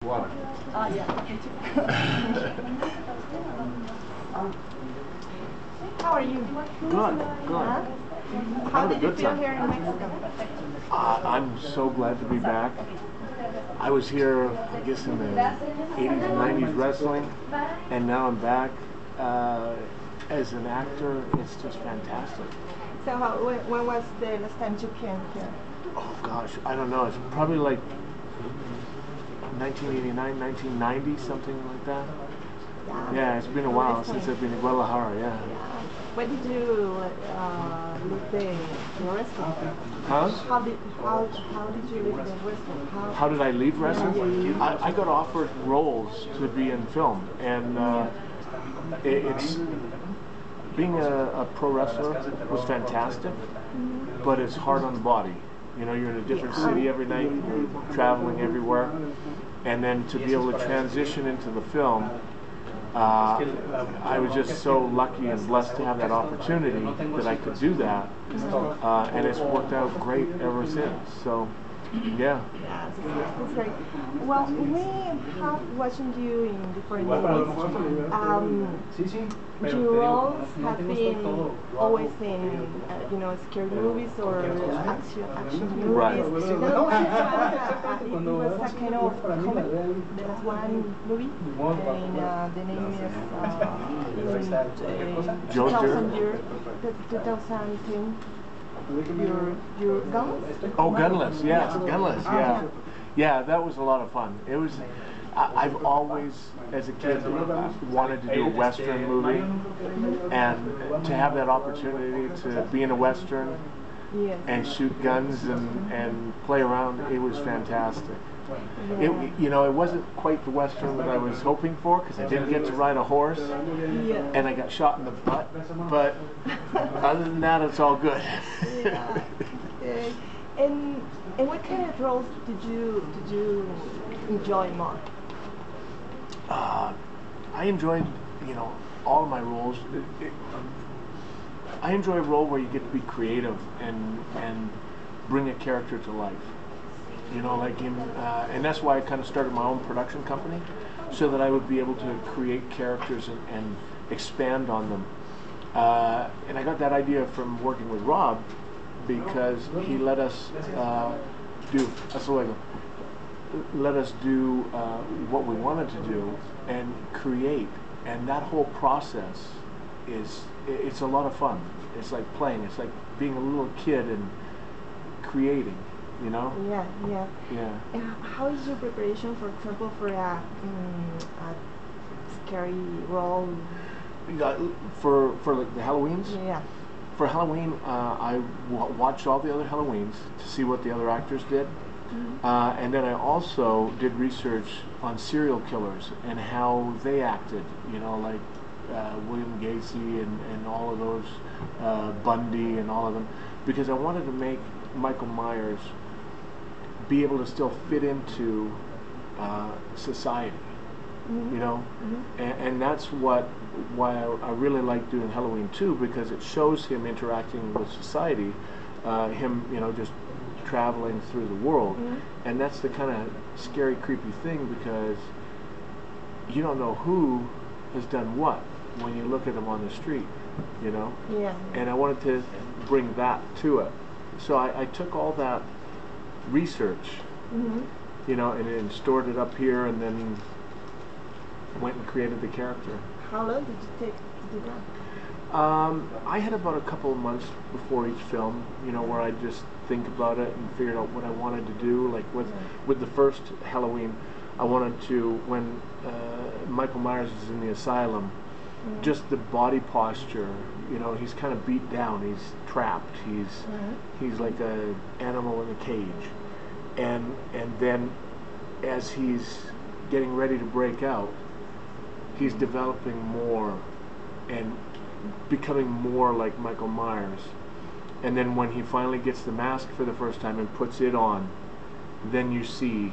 Water. Yeah. How are you? Good, good. Huh? How did you feel here in Mexico? I'm so glad to be back. I was here, I guess, in the 80s and 90s wrestling, and now I'm back as an actor. It's just fantastic. So when was the last time you came here? Oh gosh, I don't know. It's probably like 1989, 1990, something like that. Yeah, it's been a while since I've been in Guadalajara, yeah. When did you leave the wrestling? Huh? How did you leave the wrestling? How did I leave wrestling? I got offered roles to be in film, and it's being a pro wrestler was fantastic, but it's hard on the body. You know, you're in a different city every night, you're traveling everywhere, and then to be able to transition into the film, I was just so lucky and blessed to have that opportunity that I could do that, and it's worked out great ever since. So, yeah. That's great. Well, we have watching you in different movies. Your roles have been always in, scary movies or action movies. Right. It was a kind of comedy. There was one movie, and the name is 2010. Your Gunless? Oh, Gunless, yes, Gunless, yeah. Yeah, that was a lot of fun. It was, I've always, as a kid, wanted to do a Western movie, and to have that opportunity to be in a Western and shoot guns and play around, it was fantastic. It wasn't quite the Western that I was hoping for, because I didn't get to ride a horse, and I got shot in the butt, but other than that, it's all good. And what kind of roles did you enjoy more? I enjoyed, all of my roles. I enjoy a role where you get to be creative and bring a character to life. And that's why I kind of started my own production company, so that I would be able to create characters and expand on them. And I got that idea from working with Rob, because he let us do what we wanted to do and create. And that whole process it's a lot of fun. It's like playing. It's like being a little kid and creating. Yeah. How is your preparation, for example, for a scary role? For like the Halloweens? Yeah. For Halloween, I watched all the other Halloweens to see what the other actors did. And then I also did research on serial killers and how they acted, like William Gacy and all of those, Bundy and all of them, because I wanted to make Michael Myers be able to still fit into society, and that's why I really like doing Halloween 2, because it shows him interacting with society, him just traveling through the world, and that's the kind of scary, creepy thing, because you don't know who has done what when you look at them on the street, and I wanted to bring that to it. So I took all that research, and stored it up here, and then went and created the character. How long did you take to do that? I had about a couple of months before each film, where I just think about it and figured out what I wanted to do. Like with the first Halloween, I wanted to, when Michael Myers is in the asylum, just the body posture, he's kind of beat down, he's trapped, he's like an animal in a cage, and then as he's getting ready to break out, he's developing more and becoming more like Michael Myers, and then when he finally gets the mask for the first time and puts it on, then you see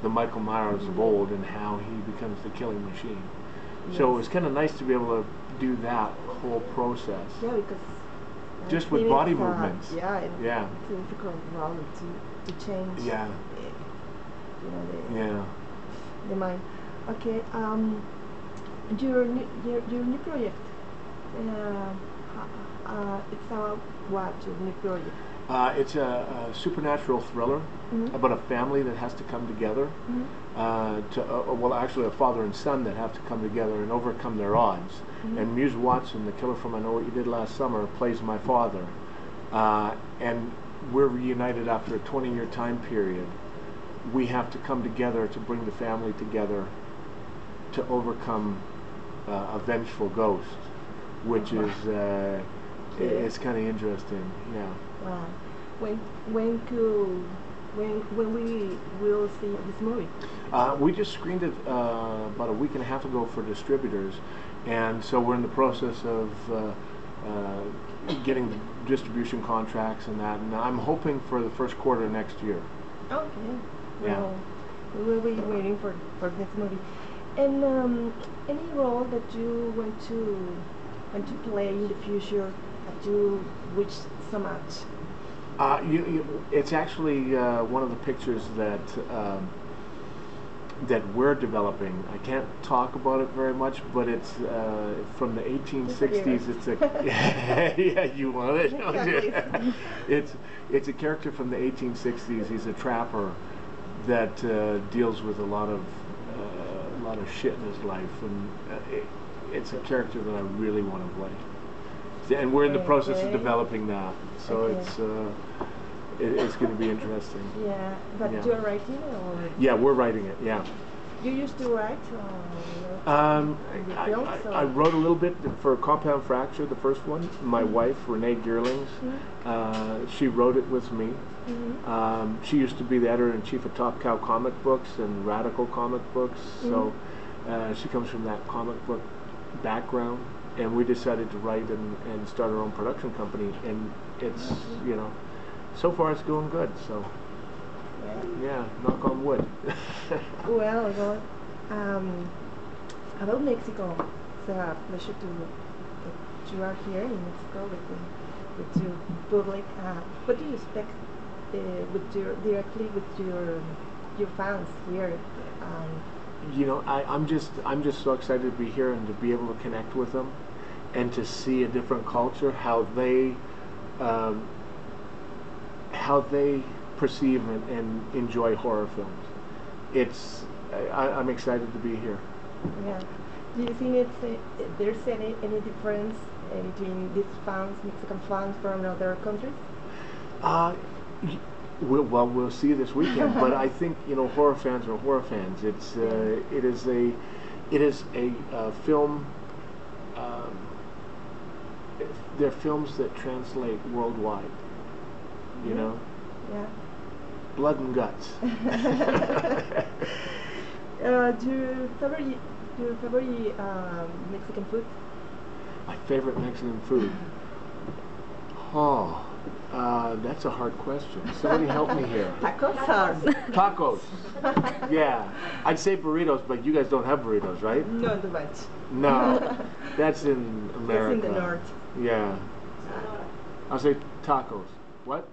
the Michael Myers of old and how he becomes the killing machine. So it was kind of nice to be able to do that whole process. Yeah, because just with body movements. Yeah. It's a difficult role to change. Yeah. The the mind. Okay. Your new project. It's about what your new project? It's a supernatural thriller about a family that has to come together. Well, actually, a father and son that have to come together and overcome their odds. And Muse Watson, the killer from I Know What You Did Last Summer, plays my father. And we're reunited after a 20-year time period. We have to come together to bring the family together to overcome a vengeful ghost, which is it's kind of interesting. Yeah. Wow. When we will see this movie? We just screened it about a week and a half ago for distributors, and so we're in the process of getting the distribution contracts and that, and I'm hoping for the first quarter next year. Okay. Yeah. Well, we will be waiting for this movie. And any role that you want to play in the future that you wish so much? It's actually one of the pictures that that we're developing. I can't talk about it very much, but it's from the 1860s. It's a yeah, you want it? It's a character from the 1860s. He's a trapper that deals with a lot of shit in his life, and it's a character that I really want to play. And we're in the process of developing that, so it's going to be interesting. Yeah, but you're writing, or? Yeah, we're writing it. Yeah. You used to write? I wrote a little bit for Compound Fracture, the first one. My wife, Renee Geerlings, she wrote it with me. She used to be the editor-in-chief of Top Cow comic books and Radical comic books, so she comes from that comic book background. And we decided to write and start our own production company, and it's, you know, so far it's going good, so yeah, knock on wood. Well, about Mexico, it's a pleasure that you are here in Mexico with your public. What do you expect directly with your fans here? You know, I'm just so excited to be here and to be able to connect with them and to see a different culture, how they perceive and enjoy horror films. I'm excited to be here. Yeah. Do you think there's any difference between these fans, Mexican fans from other countries? We'll see this weekend, but I think, you know, horror fans are horror fans. It is a film. They're films that translate worldwide. You know. Yeah. Blood and guts. Your favorite Mexican food? My favorite Mexican food. Oh. That's a hard question. Somebody help me here. Tacos. Tacos. Yeah. I'd say burritos, but you guys don't have burritos, right? Not too much. No. That's in America. That's in the north. Yeah. I'll say tacos. What?